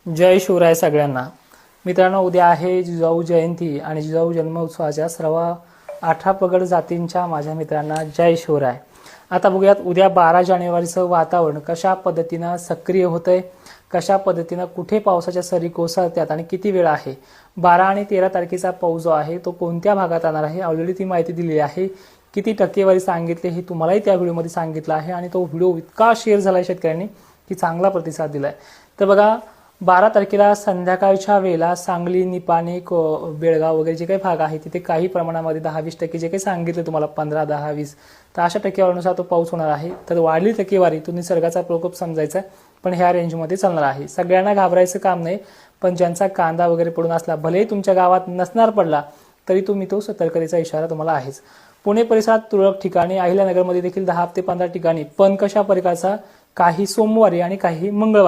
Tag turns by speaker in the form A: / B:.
A: जय शिवराय सगळ्यांना. मित्रांनो, उद्या आहे जिजाऊ जयंती आणि जिजाऊ जन्मोत्सवाच्या सर्व 18 पगड जातींच्या माझ्या मित्रांना जय शिवराय. आता बघूयात उद्या 12 जानेवारीचं वातावरण कशा पद्धतीनं सक्रिय होतंय, कशा पद्धतीनं कुठे पावसाच्या सरी कोसळतात आणि किती वेळ आहे. 12 आणि 13 तारखेचा पाऊस जो आहे तो कोणत्या भागात येणार आहे ऑलरेडी ती माहिती दिलेली आहे. किती टक्केवारी सांगितली हे तुम्हालाही त्या व्हिडिओमध्ये सांगितलं आहे आणि तो व्हिडिओ इतका शेअर झाला शेतकऱ्यांनी की चांगला प्रतिसाद दिलाय. तर बघा, 12 तारखेला संध्याकाळच्या वेळेला सांगली, निपाणी, बेळगाव वगैरे जे काही भाग आहे तिथे काही प्रमाणामध्ये 10-20% जे काही सांगितलं तुम्हाला 15, 10, 20 तर अशा टक्केवारीनुसार तो पाऊस होणार आहे. तर वाढली टक्केवारी तो निसर्गाचा प्रकोप समजायचा, पण ह्या रेंजमध्ये चालणार आहे. सगळ्यांना घाबरायचं काम नाही, पण ज्यांचा कांदा वगैरे पडून असला, भलेही तुमच्या गावात नसणार पडला तरी तुम्ही तो सतर्कतेचा इशारा तुम्हाला आहेच. पुणे परिसरात तुरळक ठिकाणी, अहिल्यानगरमध्ये देखील 10 ते 15 ठिकाणी, पण कशा प्रकारचा, काही सोमवारी आणि काही मंगळवारी